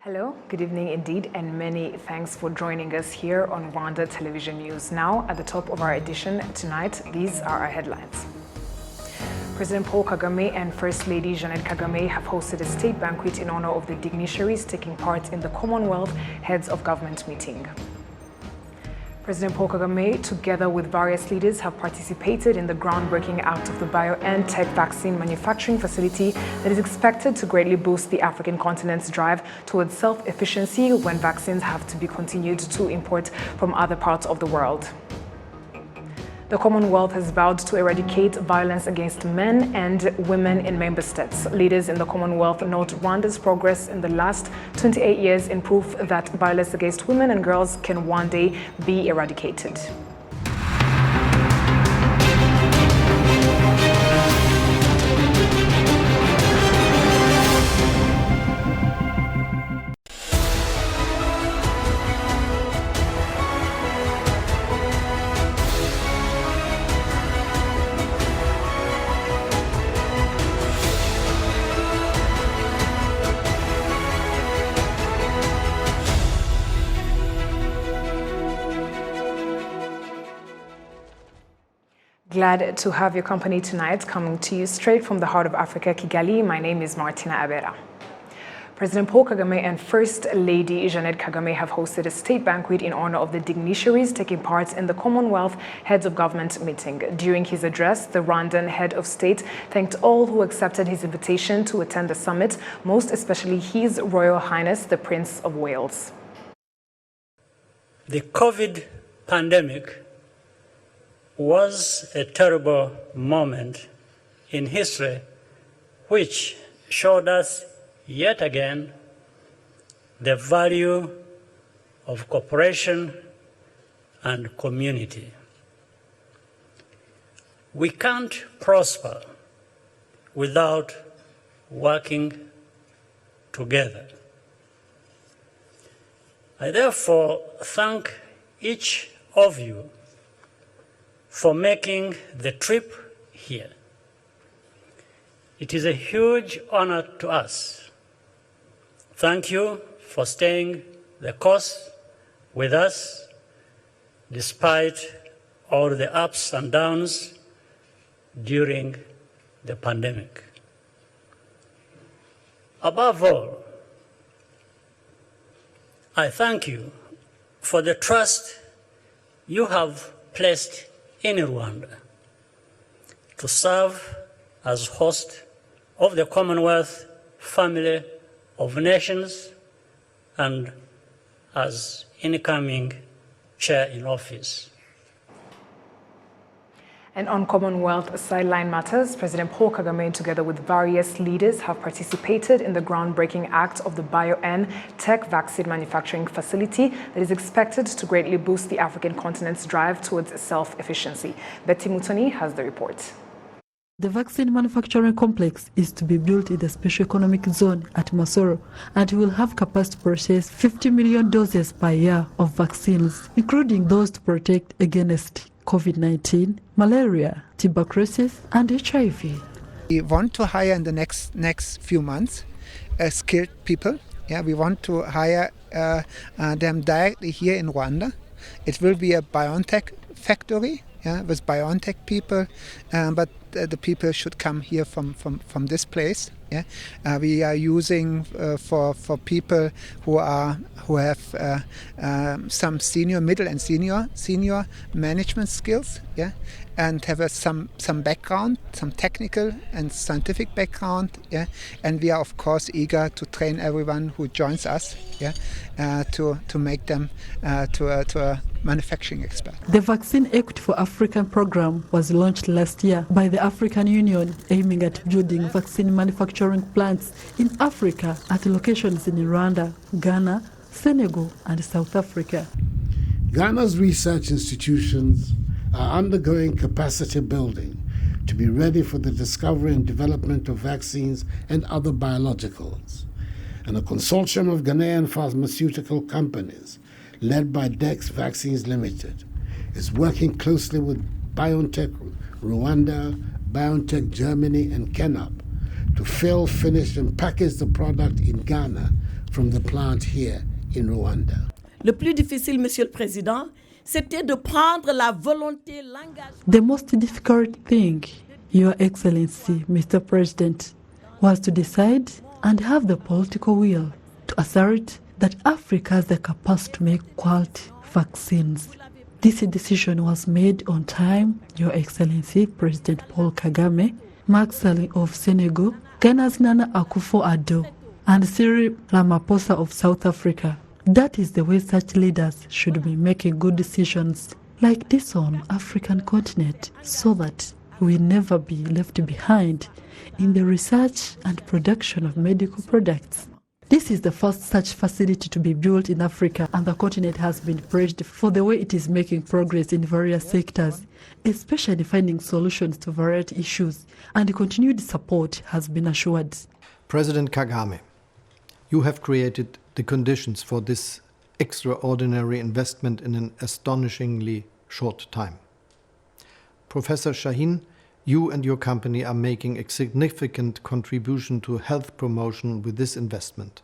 Hello, good evening indeed, and many thanks for joining us here on Rwanda Television News. Now, at the top of our edition tonight, these are our headlines. President Paul Kagame and First Lady Jeannette Kagame have hosted a state banquet in honor of the dignitaries taking part in the Commonwealth Heads of Government meeting. President Paul Kagame, together with various leaders, have participated in the groundbreaking act of the BioNTech vaccine manufacturing facility that is expected to greatly boost the African continent's drive towards self-efficiency when vaccines have to be continued to import from other parts of the world. The Commonwealth has vowed to eradicate violence against men and women in member states. Leaders in the Commonwealth note Rwanda's progress in the last 28 years in proof that violence against women and girls can one day be eradicated. Glad to have your company tonight, coming to you straight from the heart of Africa, Kigali. My name is Martina Abera. President Paul Kagame and First Lady Jeannette Kagame have hosted a state banquet in honor of the dignitaries taking part in the Commonwealth Heads of Government meeting. During his address, the Rwandan head of state thanked all who accepted his invitation to attend the summit, most especially His Royal Highness, the Prince of Wales. The COVID pandemic was a terrible moment in history which showed us yet again the value of cooperation and community. We can't prosper without working together. I therefore thank each of you for making the trip here. It is a huge honor to us. Thank you for staying the course with us despite all the ups and downs during the pandemic. Above all, I thank you for the trust you have placed in Rwanda to serve as host of the Commonwealth family of nations and as incoming chair in office. And on Commonwealth sideline matters, President Paul Kagame, together with various leaders, have participated in the groundbreaking act of the BioNTech vaccine manufacturing facility that is expected to greatly boost the African continent's drive towards self-efficiency. Betty Mutoni has the report. The vaccine manufacturing complex is to be built in the special economic zone at Masoro and will have capacity to purchase 50 million doses per year of vaccines, including those to protect against COVID-19, malaria, tuberculosis, and HIV. We want to hire in the next few months skilled people. Yeah, we want to hire them directly here in Rwanda. It will be a BioNTech factory, yeah, with BioNTech people, but the people should come here from this place. Yeah, we are using for people who have some senior, middle, and senior management skills. Yeah, and have some background, some technical and scientific background. Yeah, and we are of course eager to train everyone who joins us. Yeah, to make them to a manufacturing expert. The Vaccine Equity for African program was launched last year by the African Union, aiming at building vaccine manufacturing plants in Africa at locations in Rwanda, Ghana, Senegal, and South Africa. Ghana's research institutions are undergoing capacity building to be ready for the discovery and development of vaccines and other biologicals. And a consortium of Ghanaian pharmaceutical companies, led by Dex Vaccines Limited, is working closely with BioNTech Rwanda, BioNTech Germany, and Kenap to fill, finish, and package the product in Ghana from the plant here in Rwanda. Le plus difficile, Monsieur le Président, c'était de prendre la volonté, l'engagement. The most difficult thing, Your Excellency, Mr. President, was to decide and have the political will to assert that Africa has the capacity to make quality vaccines. This decision was made on time, Your Excellency, President Paul Kagame, Macky Sall of Senegal, Ghana's Nana Akufo-Addo, and Cyril Ramaphosa of South Africa. That is the way such leaders should be making good decisions like this on African continent, so that we never be left behind in the research and production of medical products. This is the first such facility to be built in Africa, and the continent has been praised for the way it is making progress in various sectors, especially finding solutions to variety issues, and continued support has been assured. President Kagame, you have created the conditions for this extraordinary investment in an astonishingly short time. Professor Shaheen, you and your company are making a significant contribution to health promotion with this investment.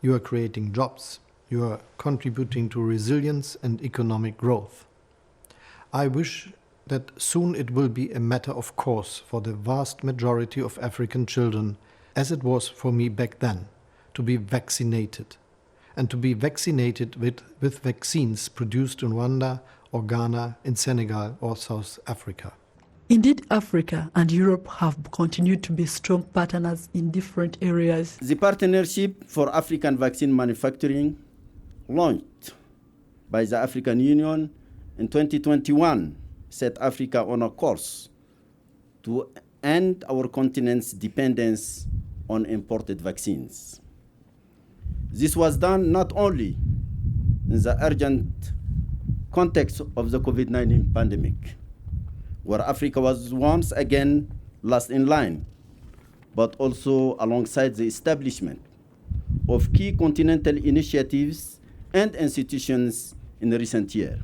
You are creating jobs, you are contributing to resilience and economic growth. I wish that soon it will be a matter of course for the vast majority of African children, as it was for me back then, to be vaccinated, and to be vaccinated with vaccines produced in Rwanda or Ghana, in Senegal or South Africa. Indeed, Africa and Europe have continued to be strong partners in different areas. The Partnership for African Vaccine Manufacturing, launched by the African Union in 2021, set Africa on a course to end our continent's dependence on imported vaccines. This was done not only in the urgent context of the COVID-19 pandemic, where Africa was once again last in line, but also alongside the establishment of key continental initiatives and institutions in the recent year.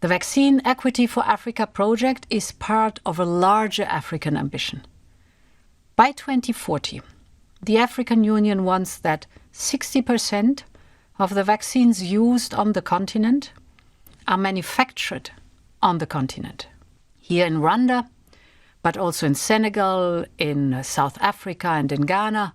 The Vaccine Equity for Africa project is part of a larger African ambition. By 2040, the African Union wants that 60% of the vaccines used on the continent are manufactured on the continent. Here in Rwanda, but also in Senegal, in South Africa and in Ghana,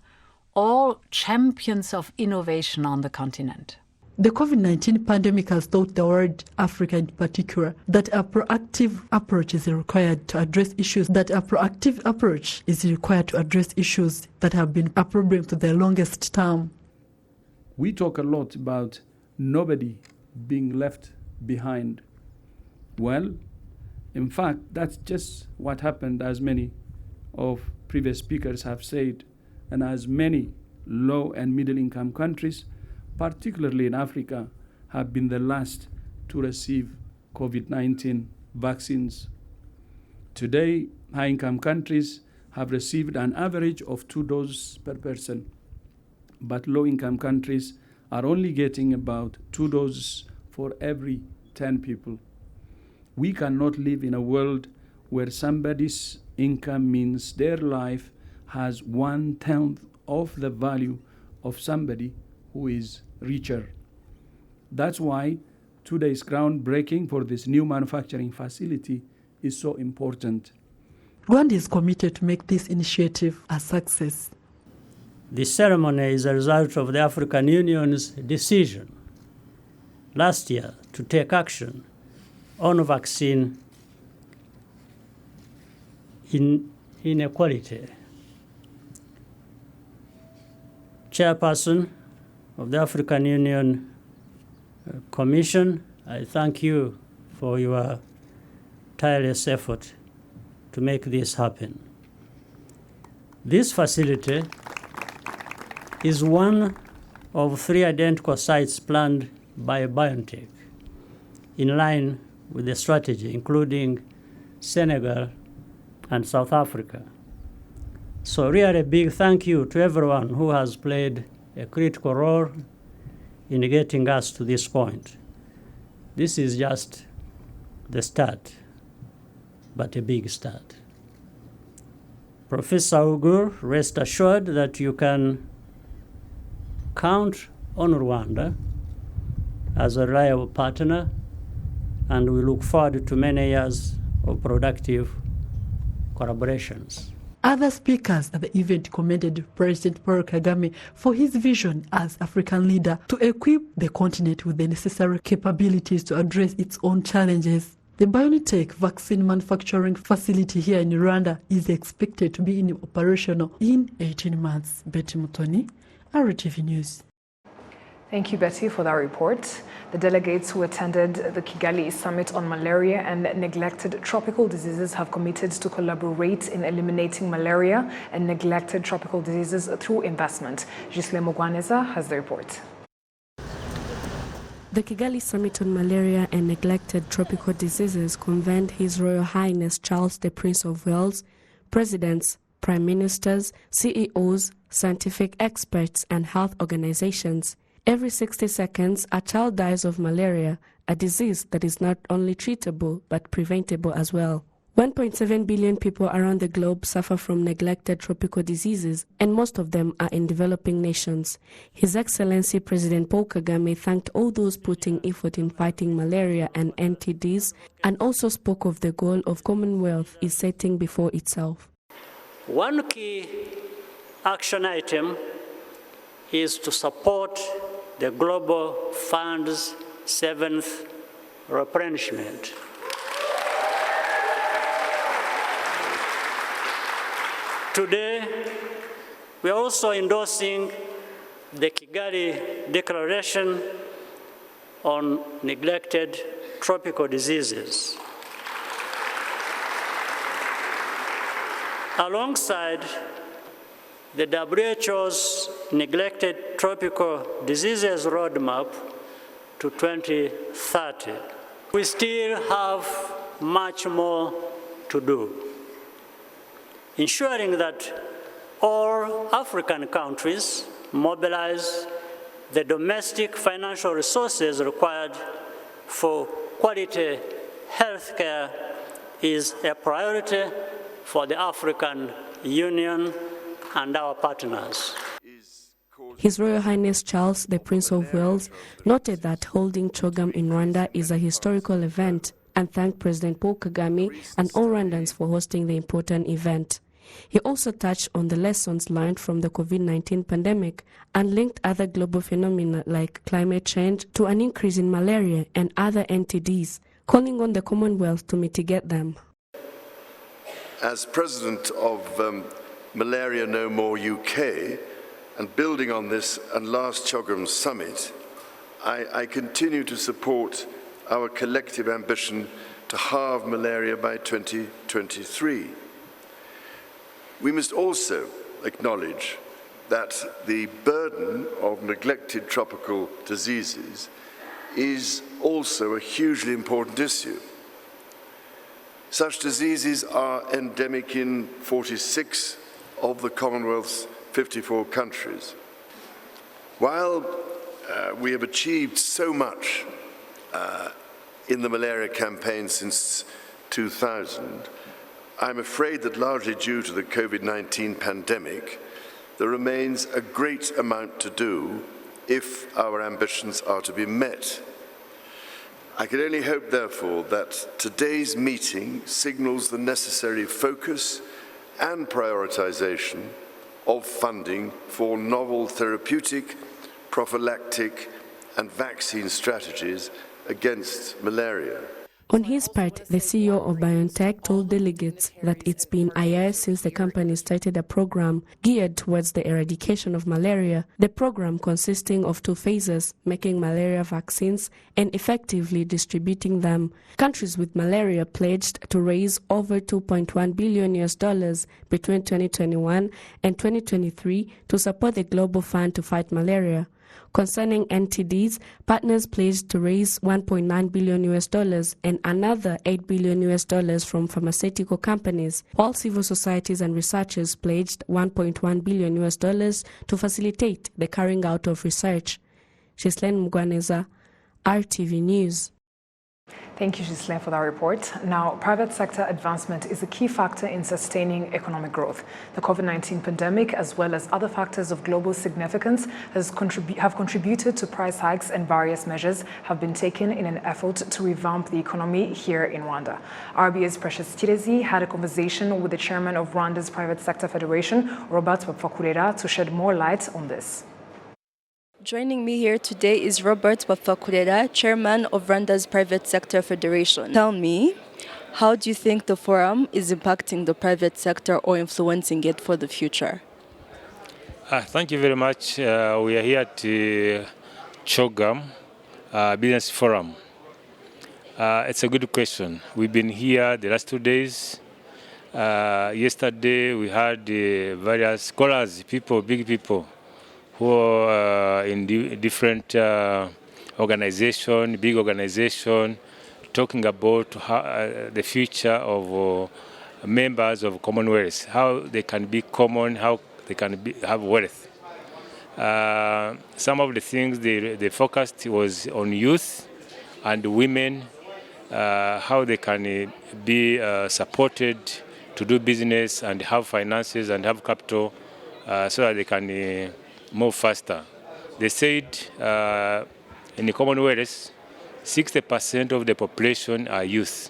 all champions of innovation on the continent. The COVID-19 pandemic has taught the world, Africa in particular, that a proactive approach is required to address issues that have been a problem for the longest term. We talk a lot about nobody being left behind. Well, in fact, that's just what happened, as many of previous speakers have said, and as many low and middle income countries, particularly in Africa, have been the last to receive COVID-19 vaccines. Today, high-income countries have received an average of 2 doses per person, but low-income countries are only getting about 2 doses for every 10 people. We cannot live in a world where somebody's income means their life has 1/10 of the value of somebody who is richer. That's why today's groundbreaking for this new manufacturing facility is so important. Rwanda is committed to make this initiative a success. This ceremony is a result of the African Union's decision last year to take action on vaccine inequality. Chairperson of the African Union Commission, I thank you for your tireless effort to make this happen. This facility is one of 3 identical sites planned by BioNTech in line with the strategy, including Senegal and South Africa. So really a big thank you to everyone who has played a critical role in getting us to this point. This is just the start, but a big start. Professor Ugur, rest assured that you can count on Rwanda as a reliable partner, and we look forward to many years of productive collaborations. Other speakers at the event commended President Paul Kagame for his vision as African leader to equip the continent with the necessary capabilities to address its own challenges. The BioNTech vaccine manufacturing facility here in Rwanda is expected to be operational in 18 months. Betty Mutoni, RwandaTV News. Thank you, Betty, for that report. The delegates who attended the Kigali Summit on Malaria and Neglected Tropical Diseases have committed to collaborate in eliminating malaria and neglected tropical diseases through investment. Gisle Mugwaneza has the report. The Kigali Summit on Malaria and Neglected Tropical Diseases convened His Royal Highness Charles the Prince of Wales, presidents, prime ministers, CEOs, scientific experts and health organizations. Every 60 seconds, a child dies of malaria, a disease that is not only treatable but preventable as well. 1.7 billion people around the globe suffer from neglected tropical diseases, and most of them are in developing nations. His Excellency President Paul Kagame thanked all those putting effort in fighting malaria and NTDs, and also spoke of the goal of Commonwealth is setting before itself. One key action item is to support the Global Fund's 7th replenishment. Today, we are also endorsing the Kigali Declaration on Neglected Tropical Diseases. Alongside the WHO's Neglected Tropical Diseases Roadmap to 2030. We still have much more to do, ensuring that all African countries mobilize the domestic financial resources required for quality health care is a priority for the African Union and our partners. His Royal Highness Charles, the Prince of Wales, noted that holding CHOGM in Rwanda is a historical event and thanked President Paul Kagame and all Rwandans for hosting the important event. He also touched on the lessons learned from the COVID-19 pandemic and linked other global phenomena like climate change to an increase in malaria and other NTDs, calling on the Commonwealth to mitigate them. As President of Malaria No More UK, and building on this and last CHOGM summit, I continue to support our collective ambition to halve malaria by 2023. We must also acknowledge that the burden of neglected tropical diseases is also a hugely important issue. Such diseases are endemic in 46 of the Commonwealth's 54 countries. While we have achieved so much in the malaria campaign since 2000, I'm afraid that largely due to the COVID-19 pandemic, there remains a great amount to do if our ambitions are to be met. I can only hope, therefore, that today's meeting signals the necessary focus and prioritization of funding for novel therapeutic, prophylactic, and vaccine strategies against malaria. On his part, the CEO of BioNTech told delegates that it's been a year since the company started a program geared towards the eradication of malaria. The program consisting of 2 phases, making malaria vaccines and effectively distributing them. Countries with malaria pledged to raise over $2.1 billion between 2021 and 2023 to support the Global Fund to fight malaria. Concerning NTDs, partners pledged to raise $1.9 billion and another $8 billion from pharmaceutical companies, while civil societies and researchers pledged $1.1 billion to facilitate the carrying out of research. Gisle Mugwaneza, RTV News. Thank you, Ghislain, for that report. Now, private sector advancement is a key factor in sustaining economic growth. The COVID-19 pandemic, as well as other factors of global significance, have contributed to price hikes, and various measures have been taken in an effort to revamp the economy here in Rwanda. RBA's Precious Tirezi had a conversation with the chairman of Rwanda's Private Sector Federation, Robert Bapfakurera, to shed more light on this. Joining me here today is Robert Bapfakurera, chairman of Rwanda's Private Sector Federation. Tell me, how do you think the forum is impacting the private sector or influencing it for the future? Thank you very much. We are here at CHOGM Business Forum. It's a good question. We've been here the last 2 days. Yesterday we had various scholars, big people, who are in different big organization, talking about the future of members of Commonwealth, how they can be common, how they can have wealth. Some of the things they focused was on youth and women, how they can be supported to do business and have finances and have capital so that they can move faster. They said in the Commonwealth, 60% of the population are youth.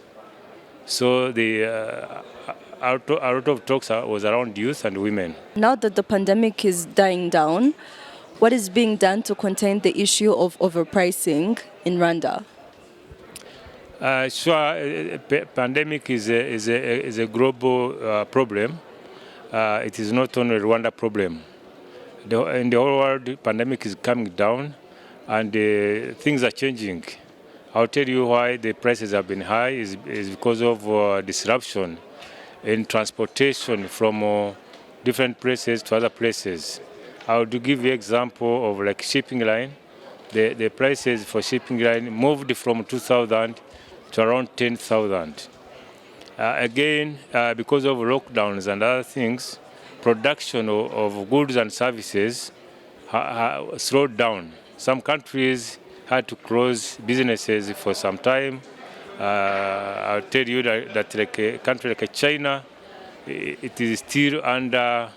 So a lot of talks was around youth and women. Now that the pandemic is dying down, what is being done to contain the issue of overpricing in Rwanda? Pandemic is a global problem. It is not only a Rwanda problem. In the whole world, the pandemic is coming down, and things are changing. I'll tell you why the prices have been high is because of disruption in transportation from different places to other places. I would give you an example of like shipping line. The prices for shipping line moved from 2,000 to around 10,000. Again, because of lockdowns and other things, production of goods and services slowed down. Some countries had to close businesses for some time. I'll tell you that like a country like China, it is still under,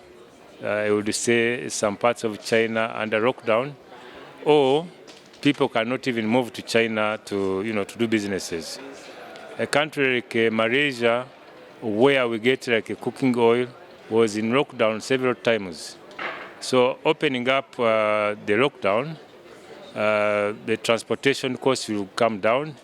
I would say, some parts of China under lockdown, or people cannot even move to China to do businesses. A country like Malaysia, where we get like a cooking oil, was in lockdown several times. So opening up the lockdown, the transportation costs will come down,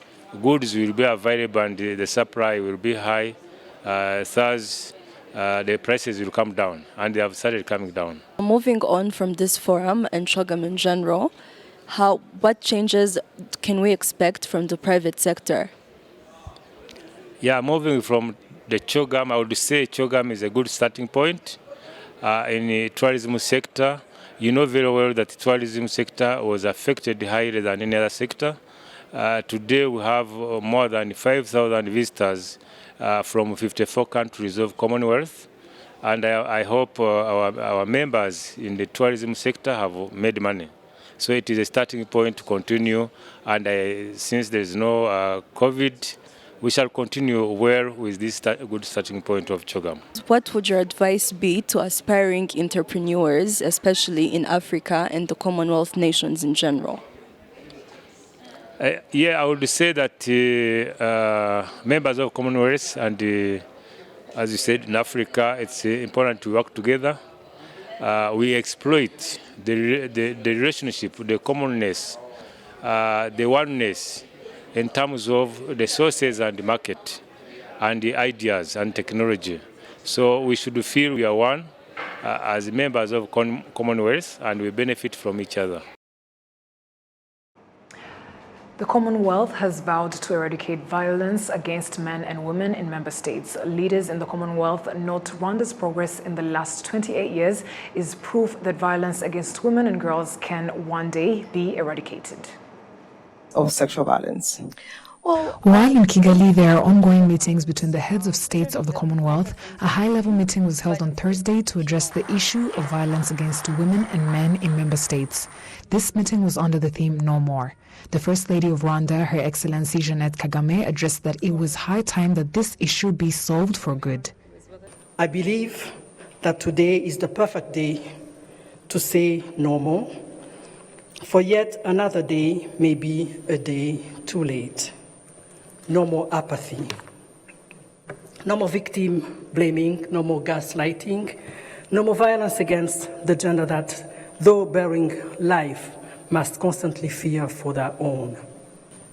goods will be available, and the supply will be high. Thus, the prices will come down, and they have started coming down. Moving on from this forum and CHOGM in general, what changes can we expect from the private sector? Yeah, moving from the CHOGM, I would say CHOGM is a good starting point in the tourism sector. You know very well that the tourism sector was affected higher than any other sector. Today we have more than 5,000 visitors from 54 countries of Commonwealth, and I hope our members in the tourism sector have made money. So it is a starting point to continue, and since there is no COVID, we shall continue well with this good starting point of CHOGM. What would your advice be to aspiring entrepreneurs, especially in Africa and the Commonwealth nations in general? I would say that members of Commonwealth and, as you said, in Africa, it's important to work together. We exploit the relationship, the commonness, the oneness, in terms of the sources and the market and the ideas and technology. So we should feel we are one as members of Commonwealth, and we benefit from each other. The Commonwealth has vowed to eradicate violence against men and women in member states. Leaders in the Commonwealth note Rwanda's progress in the last 28 years is proof that violence against women and girls can one day be eradicated. Of sexual violence. While in Kigali there are ongoing meetings between the heads of states of the Commonwealth, a high-level meeting was held on Thursday to address the issue of violence against women and men in member states. This meeting was under the theme No More. The First Lady of Rwanda, Her Excellency Jeannette Kagame, addressed that it was high time that this issue be solved for good. I believe that today is the perfect day to say no more, for yet another day may be a day too late. No more apathy, no more victim blaming, no more gaslighting, no more violence against the gender that, though bearing life, must constantly fear for their own.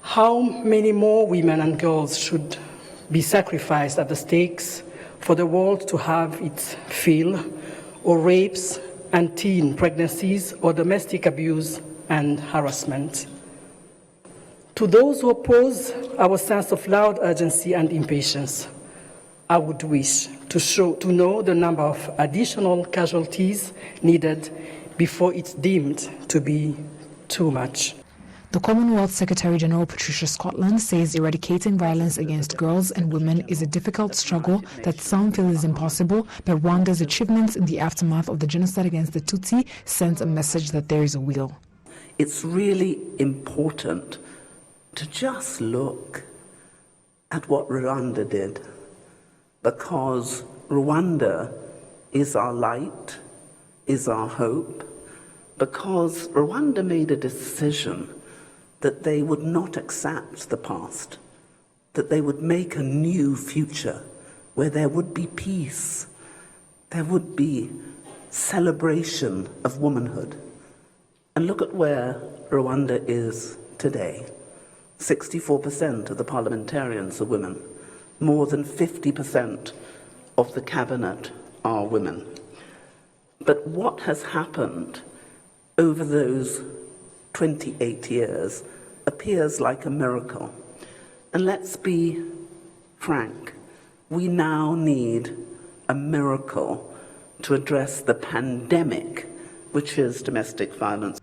How many more women and girls should be sacrificed at the stakes for the world to have its fill, or rapes and teen pregnancies, or domestic abuse and harassment? To those who oppose our sense of loud urgency and impatience, I would wish to know the number of additional casualties needed before it's deemed to be too much. The Commonwealth Secretary-General Patricia Scotland says eradicating violence against girls and women is a difficult struggle that some feel is impossible, but Rwanda's achievements in the aftermath of the genocide against the Tutsi sends a message that there is a will. It's really important to just look at what Rwanda did, because Rwanda is our light, is our hope, because Rwanda made a decision that they would not accept the past, that they would make a new future where there would be peace, there would be celebration of womanhood. And look at where Rwanda is today. 64% of the parliamentarians are women. More than 50% of the cabinet are women. But what has happened over those 28 years appears like a miracle. And let's be frank, we now need a miracle to address the pandemic, which is domestic violence.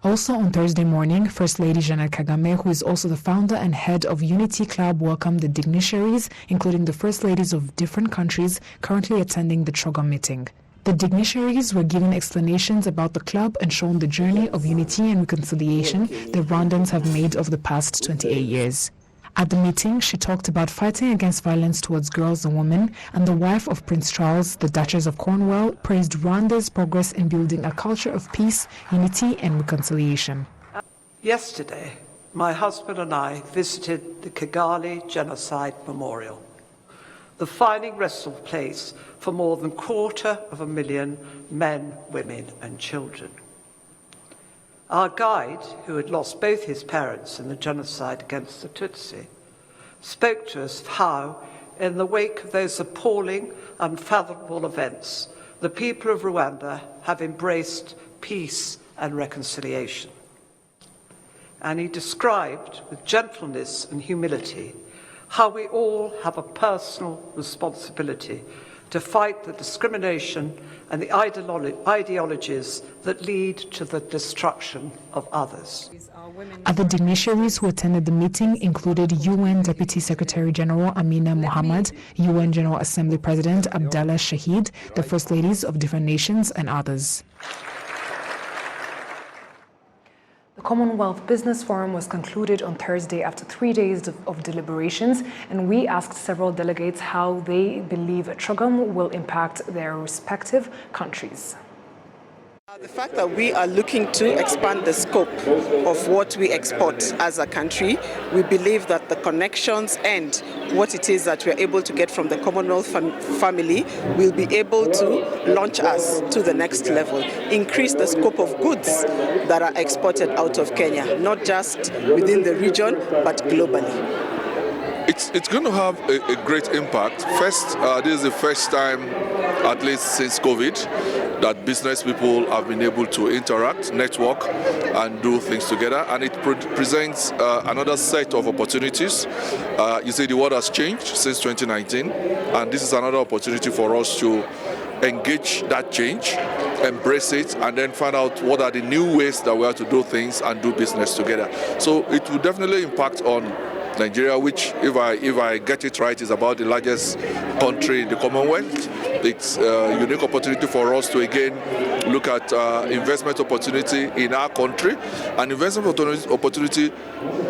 Also on Thursday morning, First Lady Jeannette Kagame, who is also the founder and head of Unity Club, welcomed the dignitaries, including the First Ladies of different countries currently attending the Chogam meeting. The dignitaries were given explanations about the club and shown the journey of unity and reconciliation the Rwandans have made over the past 28 years. At the meeting, she talked about fighting against violence towards girls and women, and the wife of Prince Charles, the Duchess of Cornwall, praised Rwanda's progress in building a culture of peace, unity and reconciliation. Yesterday, my husband and I visited the Kigali Genocide Memorial, the final resting place for more than 250,000 men, women and children. Our guide, who had lost both his parents in the genocide against the Tutsi, spoke to us of how, in the wake of those appalling, unfathomable events, the people of Rwanda have embraced peace and reconciliation. And he described with gentleness and humility how we all have a personal responsibility to fight the discrimination and the ideologies that lead to the destruction of others. Other dignitaries who attended the meeting included UN Deputy Secretary General Amina Mohammed, UN General Assembly President Abdallah Shahid, the First Ladies of different nations, and others. The Commonwealth Business Forum was concluded on Thursday after 3 days of deliberations, and we asked several delegates how they believe Chogam will impact their respective countries. The fact that we are looking to expand the scope of what we export as a country, we believe that the connections and what it is that we are able to get from the Commonwealth family will be able to launch us to the next level, increase the scope of goods that are exported out of Kenya, not just within the region, but globally. It's going to have a great impact. First, this is the first time, at least since COVID, that business people have been able to interact, network, and do things together. And it presents another set of opportunities. You see, the world has changed since 2019, and this is another opportunity for us to engage that change, embrace it, and then find out what are the new ways that we have to do things and do business together. So it will definitely impact on Nigeria, which, if I get it right, is about the largest country in the Commonwealth. It's a unique opportunity for us to again look at investment opportunity in our country, and investment opportunity,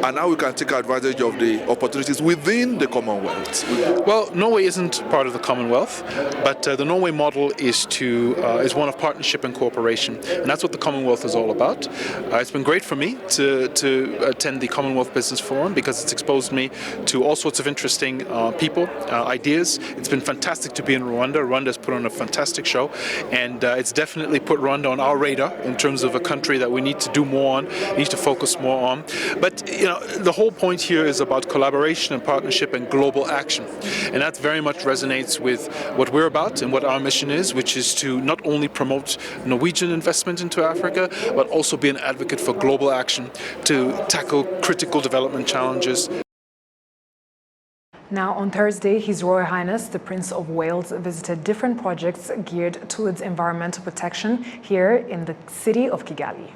and how we can take advantage of the opportunities within the Commonwealth. Well, Norway isn't part of the Commonwealth, but the Norway model is one of partnership and cooperation, and that's what the Commonwealth is all about. It's been great for me to attend the Commonwealth Business Forum because it's exposed me to all sorts of interesting people, ideas. It's been fantastic to be in Rwanda. Rwanda has put on a fantastic show, and it's definitely put Rwanda on our radar in terms of a country that we need to do more on, need to focus more on. But the whole point here is about collaboration and partnership and global action, and that very much resonates with what we're about and what our mission is, which is to not only promote Norwegian investment into Africa, but also be an advocate for global action to tackle critical development challenges. Now, on Thursday, His Royal Highness, the Prince of Wales, visited different projects geared towards environmental protection here in the city of Kigali.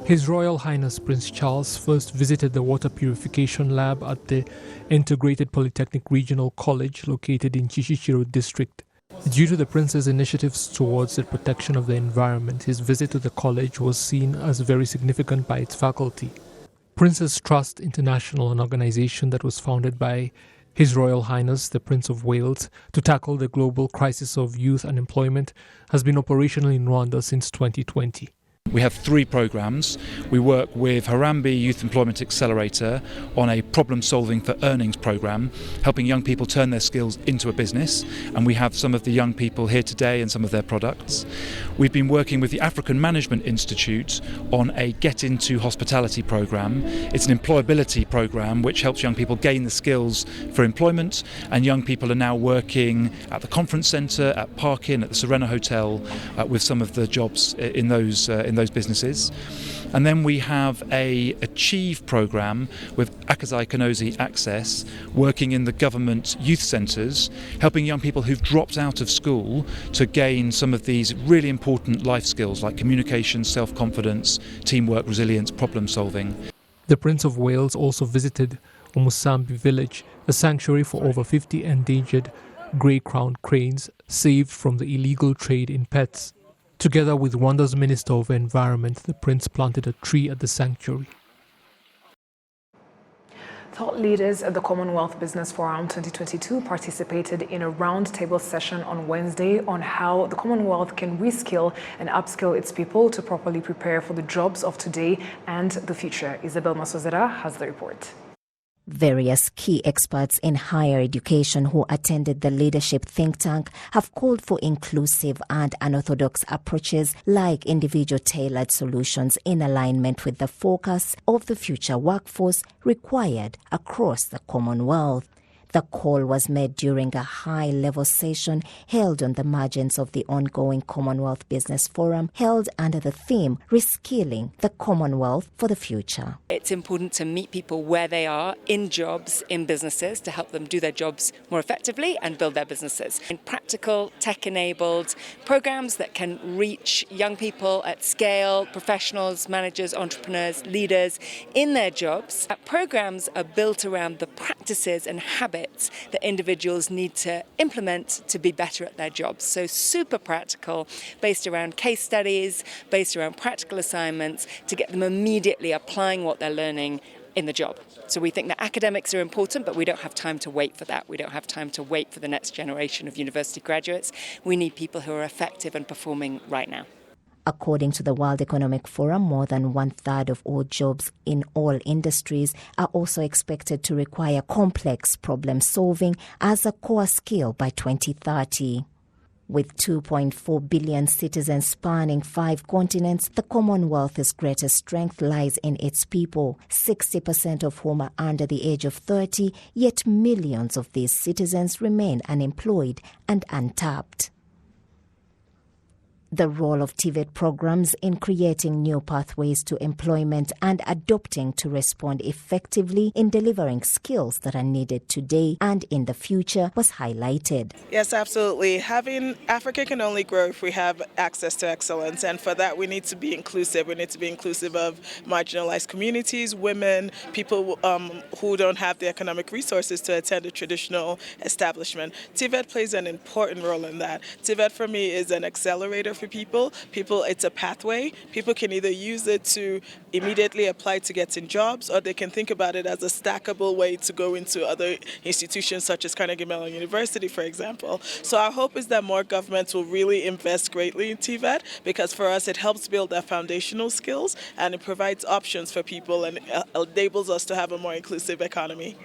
His Royal Highness Prince Charles first visited the water purification lab at the Integrated Polytechnic Regional College located in Kicukiro district. Due to the Prince's initiatives towards the protection of the environment, his visit to the college was seen as very significant by its faculty. Prince's Trust International, an organization that was founded by His Royal Highness the Prince of Wales to tackle the global crisis of youth unemployment, has been operational in Rwanda since 2020. We have 3 programs. We work with Harambee Youth Employment Accelerator on a problem-solving for earnings program, helping young people turn their skills into a business, and we have some of the young people here today and some of their products. We've been working with the African Management Institute on a Get Into Hospitality program. It's an employability program which helps young people gain the skills for employment, and young people are now working at the conference centre, at Park Inn, at the Serena Hotel, with some of the jobs in those businesses. And then we have a Achieve program with Akazai Kanozi Access, working in the government youth centres, helping young people who've dropped out of school to gain some of these really important life skills like communication, self-confidence, teamwork, resilience, problem solving. The Prince of Wales also visited Umusambi village, a sanctuary for over 50 endangered grey-crowned cranes saved from the illegal trade in pets. Together with Rwanda's Minister of Environment, the Prince planted a tree at the sanctuary. Thought leaders at the Commonwealth Business Forum 2022 participated in a roundtable session on Wednesday on how the Commonwealth can reskill and upskill its people to properly prepare for the jobs of today and the future. Isabel Masozera has the report. Various key experts in higher education who attended the leadership think tank have called for inclusive and unorthodox approaches like individual tailored solutions in alignment with the focus of the future workforce required across the Commonwealth. The call was made during a high-level session held on the margins of the ongoing Commonwealth Business Forum, held under the theme, Reskilling the Commonwealth for the Future. It's important to meet people where they are, in jobs, in businesses, to help them do their jobs more effectively and build their businesses. In practical, tech-enabled programs that can reach young people at scale, professionals, managers, entrepreneurs, leaders in their jobs. Programs are built around the practices and habits that individuals need to implement to be better at their jobs. So super practical, based around case studies, based around practical assignments to get them immediately applying what they're learning in the job. So we think that academics are important, but we don't have time to wait for that. We don't have time to wait for the next generation of university graduates. We need people who are effective and performing right now. According to the World Economic Forum, more than 1/3 of all jobs in all industries are also expected to require complex problem solving as a core skill by 2030. With 2.4 billion citizens spanning 5 continents, the Commonwealth's greatest strength lies in its people, 60% of whom are under the age of 30, yet millions of these citizens remain unemployed and untapped. The role of TVET programs in creating new pathways to employment and adopting to respond effectively in delivering skills that are needed today and in the future was highlighted. Yes, absolutely. Africa can only grow if we have access to excellence, and for that we need to be inclusive. We need to be inclusive of marginalized communities, women, people who don't have the economic resources to attend a traditional establishment. TVET plays an important role in that. TVET for me is an accelerator for people. It's a pathway. People can either use it to immediately apply to get in jobs, or they can think about it as a stackable way to go into other institutions such as Carnegie Mellon University, for example. So our hope is that more governments will really invest greatly in TVET, because for us it helps build their foundational skills and it provides options for people and enables us to have a more inclusive economy.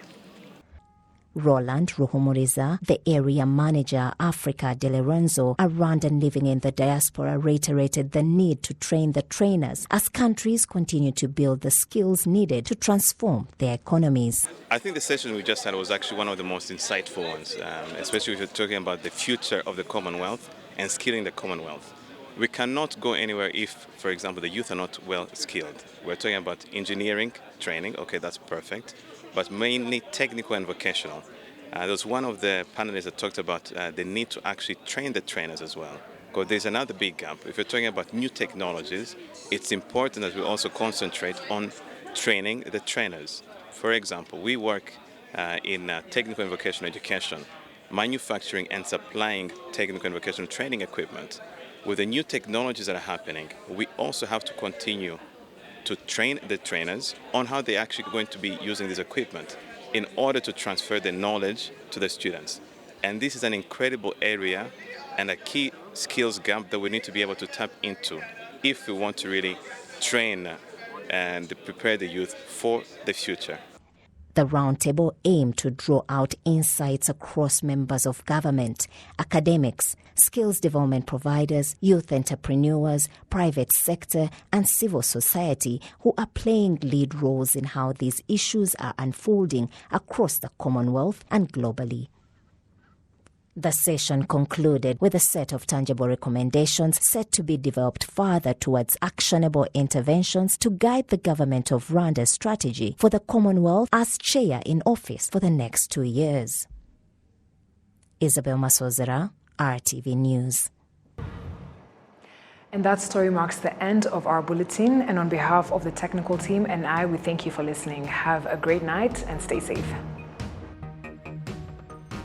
Roland Ruhumuriza, the area manager, Africa de Lorenzo, a Rwandan living in the diaspora, reiterated the need to train the trainers as countries continue to build the skills needed to transform their economies. I think the session we just had was actually one of the most insightful ones, especially if you're talking about the future of the Commonwealth and skilling the Commonwealth. We cannot go anywhere if, for example, the youth are not well skilled. We're talking about engineering training, okay, that's perfect, but mainly technical and vocational. There was one of the panelists that talked about the need to actually train the trainers as well, because there's another big gap. If you're talking about new technologies, it's important that we also concentrate on training the trainers. For example, we work in technical and vocational education, manufacturing and supplying technical and vocational training equipment. With the new technologies that are happening, we also have to continue to train the trainers on how they're actually going to be using this equipment in order to transfer the knowledge to the students. And this is an incredible area and a key skills gap that we need to be able to tap into if we want to really train and prepare the youth for the future. The roundtable aimed to draw out insights across members of government, academics, skills development providers, youth entrepreneurs, private sector, and civil society who are playing lead roles in how these issues are unfolding across the Commonwealth and globally. The session concluded with a set of tangible recommendations set to be developed further towards actionable interventions to guide the government of Rwanda's strategy for the Commonwealth as chair in office for the next 2 years. Isabel Masozera, RTV News. And that story marks the end of our bulletin. And on behalf of the technical team and we thank you for listening. Have a great night and stay safe.